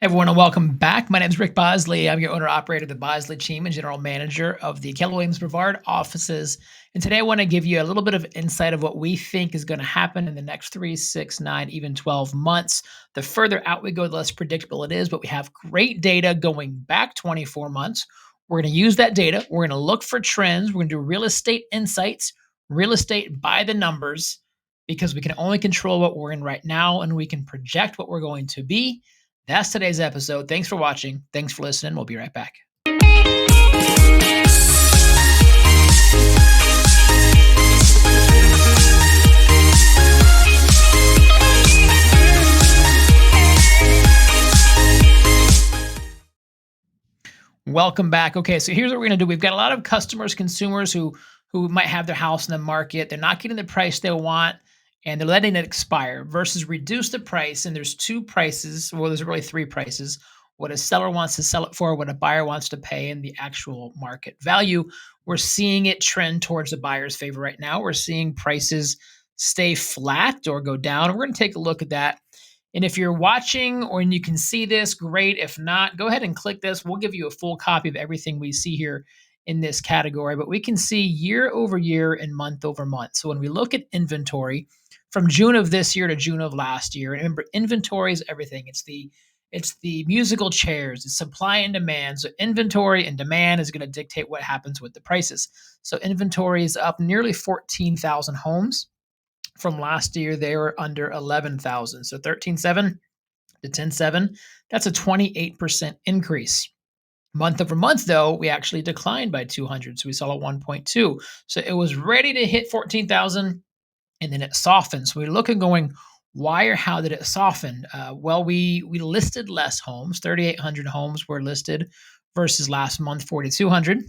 Everyone, and welcome back. My name is Rick Bosley. I'm your owner operator of the Bosley team and general manager of the Keller Williams Brevard offices. And today I want to give you a little bit of insight of what we think is going to happen in the next 3, 6, 9, even 12 months. The further out we go, the less predictable it is, but we have great data going back 24 months. We're going to use that data. We're going to look for trends. We're going to do real estate insights, real estate by the numbers, because we can only control what we're in right now and we can project what we're going to be. That's today's episode. Thanks for watching. Thanks for listening. We'll be right back. Welcome back. Okay, so here's what we're going to do. We've got a lot of customers, consumers who might have their house in the market. They're not getting the price they want, and they're letting it expire versus reduce the price. And there's two prices. Well, there's really three prices: what a seller wants to sell it for, what a buyer wants to pay, and the actual market value. We're seeing it trend towards the buyer's favor right now. We're seeing prices stay flat or go down. We're going to take a look at that. And if you're watching or you can see this, great. If not, go ahead and click this. We'll give you a full copy of everything we see here in this category. But we can see year over year and month over month. So when we look at inventory from June of this year to June of last year, and remember, inventory is everything. It's the musical chairs, it's supply and demand. So inventory and demand is going to dictate what happens with the prices. So inventory is up nearly 14,000 homes. From last year, they were under 11,000. So 13.7 to 10.7, that's a 28% increase. Month over month, though, we actually declined by 200. So we saw a 1.2. So it was ready to hit 14,000 and then it softened. So we're looking going, why or how did it soften? Well, we listed less homes. 3,800 homes were listed versus last month, 4,200.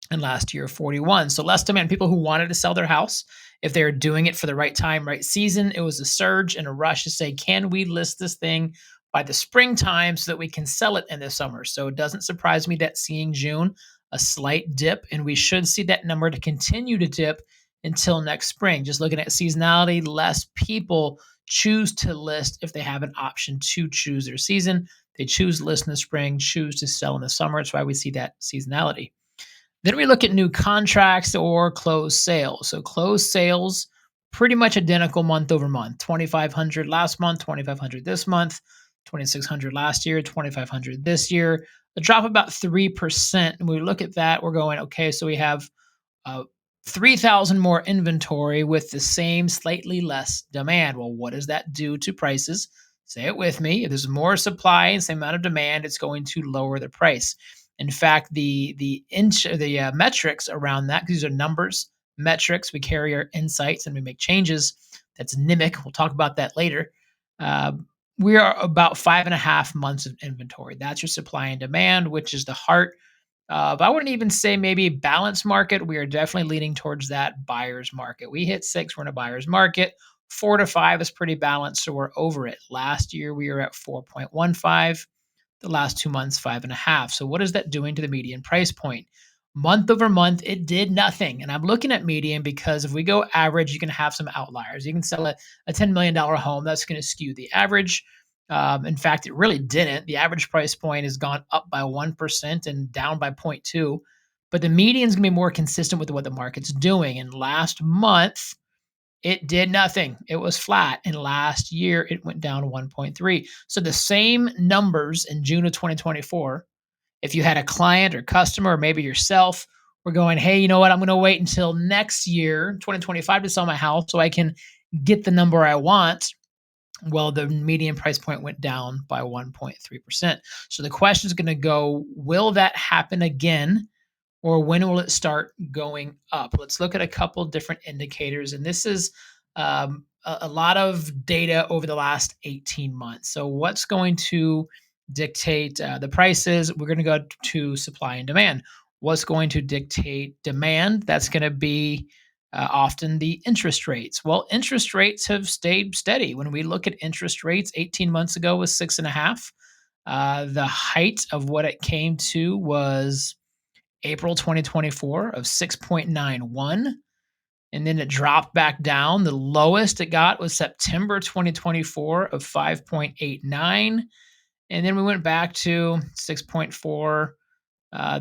And last year 41. So less demand. People who wanted to sell their house, if they were doing it for the right time, right season, it was a surge and a rush to say, can we list this thing by the springtime so that we can sell it in the summer? So it doesn't surprise me that seeing June a slight dip, and we should see that number to continue to dip until next spring. Just looking at seasonality, less people choose to list if they have an option to choose their season. They choose to list in the spring, choose to sell in the summer. That's why we see that seasonality. Then we look at new contracts or closed sales. So closed sales, pretty much identical month over month. 2,500 last month, 2,500 this month, 2,600 last year, 2,500 this year. A drop of about 3%. And we look at that, we're going, okay, so we have 3,000 more inventory with the same slightly less demand. Well, what does that do to prices? Say it with me. If there's more supply and same amount of demand, it's going to lower the price. In fact, the metrics around that, because these are numbers, metrics, we carry our insights and we make changes. That's NIMIC. We'll talk about that later. Uh, we are about 5.5 months of inventory. That's your supply and demand, which is the heart of, I wouldn't even say maybe balanced market. We are definitely leaning towards that buyer's market. We hit 6, we're in a buyer's market. 4 to 5 is pretty balanced, so we're over it. Last year, we were at 4.15. The last 2 months, 5.5. So what is that doing to the median price point? Month over month, it did nothing. And I'm looking at median because if we go average, you can have some outliers. You can sell a $10 million home. That's going to skew the average. In fact, it really didn't. The average price point has gone up by 1% and down by 0.2. But the median is going to be more consistent with what the market's doing. And last month, it did nothing. It was flat. And last year, it went down 1.3. So the same numbers in June of 2024, if you had a client or customer or maybe yourself, were going, hey, you know what? I'm going to wait until next year, 2025, to sell my house so I can get the number I want. Well, the median price point went down by 1.3%. So the question is going to go, will that happen again? Or when will it start going up? Let's look at a couple different indicators. And this is a lot of data over the last 18 months. So what's going to dictate the prices? We're going to go to supply and demand. What's going to dictate demand? That's going to be often the interest rates. Well, interest rates have stayed steady. When we look at interest rates, 18 months ago was 6.5. The height of what it came to was April 2024 of 6.91. And then it dropped back down. The lowest it got was September 2024 of 5.89. And then we went back to 6.4.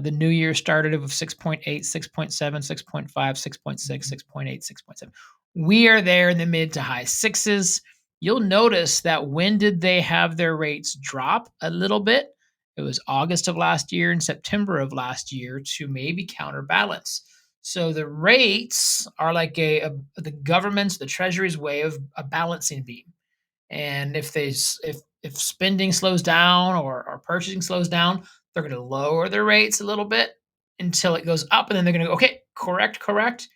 The new year started with 6.8, 6.7, 6.5, 6.6, 6.8, 6.7. We are there in the mid to high sixes. You'll notice that when did they have their rates drop a little bit? It was August of last year and September of last year to maybe counterbalance. So the rates are like the government's, the Treasury's way of a balancing beam. And if spending slows down or purchasing slows down, they're going to lower their rates a little bit until it goes up, and then they're going to go, okay, correct,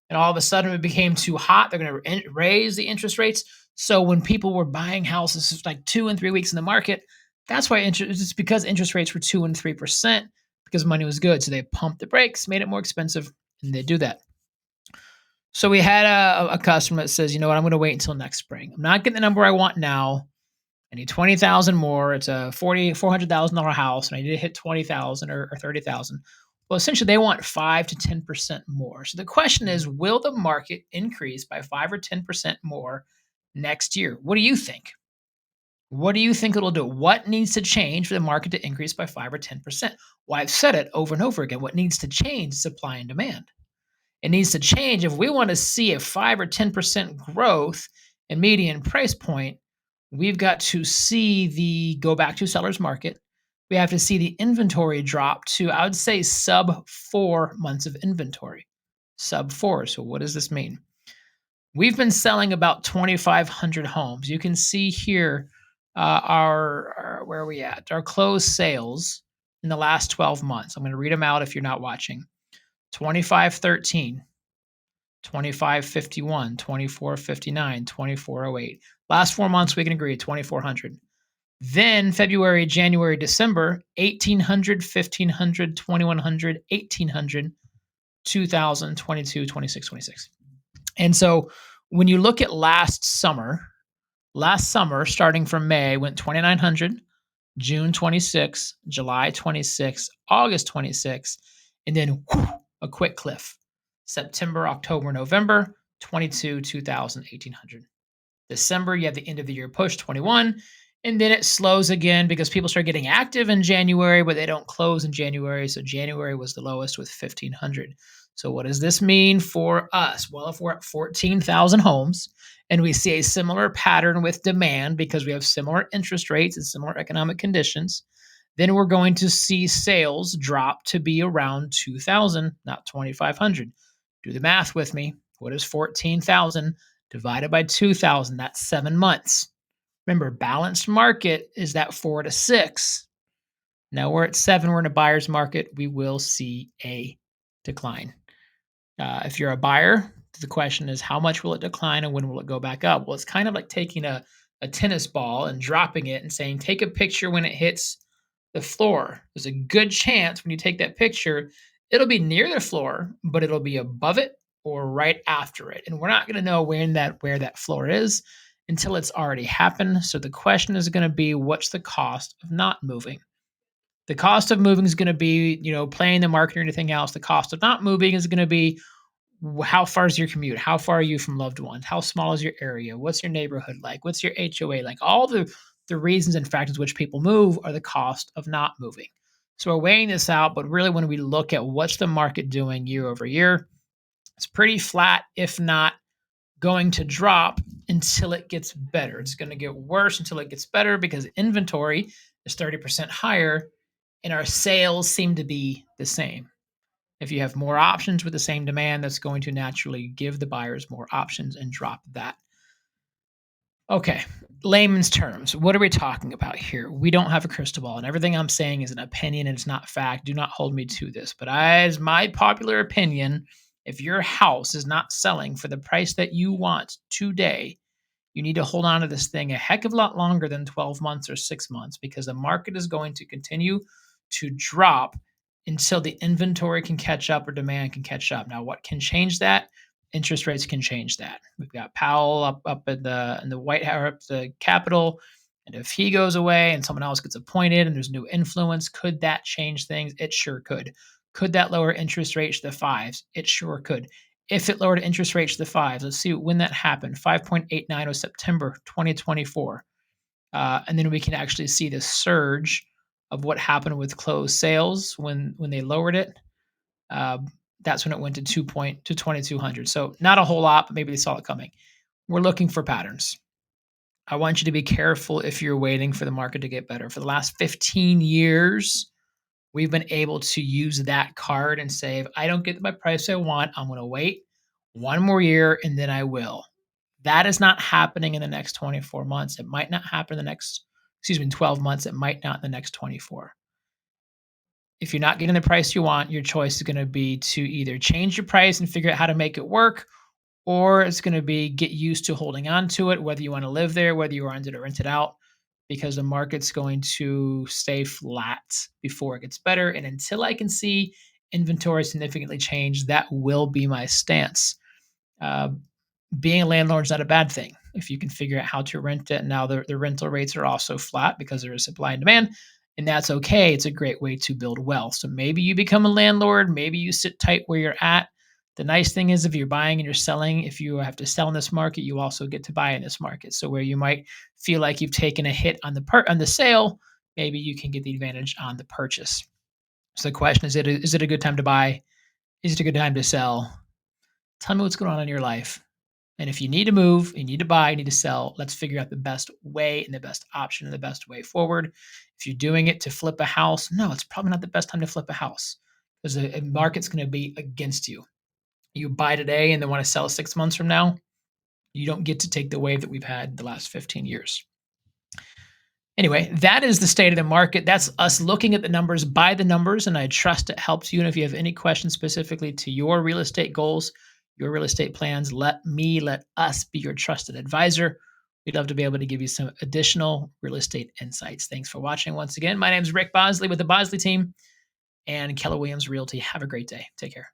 and all of a sudden it became too hot. They're going to raise the interest rates. So when people were buying houses like 2 and 3 weeks in the market, that's why it's because interest rates were 2 and 3% because money was good. So they pumped the brakes, made it more expensive, and they do that. So we had a customer that says, you know what, I'm going to wait until next spring. I'm not getting the number I want now. I need 20,000 more. It's a $400,000 house, and I need to hit 20,000 or 30,000. Well, essentially, they want 5 to 10% more. So the question is, will the market increase by 5 or 10% more next year? What do you think? What do you think it'll do? What needs to change for the market to increase by 5 or 10%? Well, I've said it over and over again. What needs to change is supply and demand. It needs to change if we want to see a 5 or 10% growth in median price point. We've got to see the go back to seller's market. We have to see the inventory drop to, I would say, sub 4 months of inventory. Sub 4. So what does this mean? We've been selling about 2,500 homes. You can see here our where are we at? Our closed sales in the last 12 months. I'm going to read them out if you're not watching. 2513, 2551, 2459, 2408. Last 4 months, we can agree 2,400. Then February, January, December, 1,800, 1,500, 2,100, 1,800, 2,000, 22, 26, 26. And so when you look at last summer, starting from May, went 2,900, June 26, July 26, August 26, and then a quick cliff. September, October, November, 22, 2,000, 1,800. December, you have the end of the year push, 21, and then it slows again because people start getting active in January, but they don't close in January. So January was the lowest with 1,500. So what does this mean for us? Well, if we're at 14,000 homes and we see a similar pattern with demand because we have similar interest rates and similar economic conditions, then we're going to see sales drop to be around 2,000, not 2,500. Do the math with me. What is 14,000 divided by 2,000? That's 7 months. Remember, balanced market is that 4 to 6. Now we're at 7. We're in a buyer's market. We will see a decline. If you're a buyer, the question is how much will it decline and when will it go back up? Well, it's kind of like taking a tennis ball and dropping it and saying, take a picture when it hits the floor. There's a good chance when you take that picture, it'll be near the floor, but it'll be above it or right after it. And we're not going to know where that floor is until it's already happened. So the question is going to be, what's the cost of not moving? The cost of moving is going to be, playing the market or anything else. The cost of not moving is going to be, how far is your commute? How far are you from loved ones? How small is your area? What's your neighborhood like? What's your HOA like? All the reasons and factors which people move are the cost of not moving. So we're weighing this out, but really when we look at what's the market doing year over year, it's pretty flat, if not going to drop until it gets better. It's going to get worse until it gets better because inventory is 30% higher and our sales seem to be the same. If you have more options with the same demand, that's going to naturally give the buyers more options and drop that. Okay, layman's terms, what are we talking about here? We don't have a crystal ball, and everything I'm saying is an opinion and it's not fact. Do not hold me to this. But as my popular opinion, if your house is not selling for the price that you want today, you need to hold on to this thing a heck of a lot longer than 12 months or 6 months because the market is going to continue to drop until the inventory can catch up or demand can catch up. Now, what can change that? Interest rates can change that. We've got Powell up in the White House, the Capitol, and if he goes away and someone else gets appointed and there's new influence, could that change things? It sure could. Could that lower interest rates to the fives? It sure could. If it lowered interest rates to the fives, let's see when that happened. 5.89 was September 2024. And then we can actually see the surge of what happened with closed sales when they lowered it. Uh, that's when it went to 2200. So not a whole lot, but maybe they saw it coming. We're looking for patterns. I want you to be careful if you're waiting for the market to get better. For the last 15 years, we've been able to use that card and say, if I don't get my price I want, I'm going to wait one more year and then I will. That is not happening in the next 24 months. It might not happen in the next, 12 months. It might not in the next 24. If you're not getting the price you want, your choice is going to be to either change your price and figure out how to make it work, or it's going to be get used to holding on to it, whether you want to live there, whether you want to rent it out, because the market's going to stay flat before it gets better. And until I can see inventory significantly change, that will be my stance. Uh, Being a landlord is not a bad thing if you can figure out how to rent it. Now the rental rates are also flat because there is supply and demand, and that's okay. It's a great way to build wealth. So maybe you become a landlord, maybe you sit tight where you're at. The nice thing is if you're buying and you're selling, if you have to sell in this market, you also get to buy in this market. So where you might feel like you've taken a hit on the sale, maybe you can get the advantage on the purchase. So the question is it a good time to buy? Is it a good time to sell? Tell me what's going on in your life. And if you need to move, you need to buy, you need to sell, let's figure out the best way and the best option and the best way forward. If you're doing it to flip a house, no, it's probably not the best time to flip a house because the market's going to be against you. You buy today and then want to sell 6 months from now, you don't get to take the wave that we've had the last 15 years. Anyway, that is the state of the market. That's us looking at the numbers by the numbers, and I trust it helps you. And if you have any questions specifically to your real estate goals, your real estate plans, let us be your trusted advisor. We'd love to be able to give you some additional real estate insights. Thanks for watching once again. My name is Rick Bosley with the Bosley team and Keller Williams Realty. Have a great day. Take care.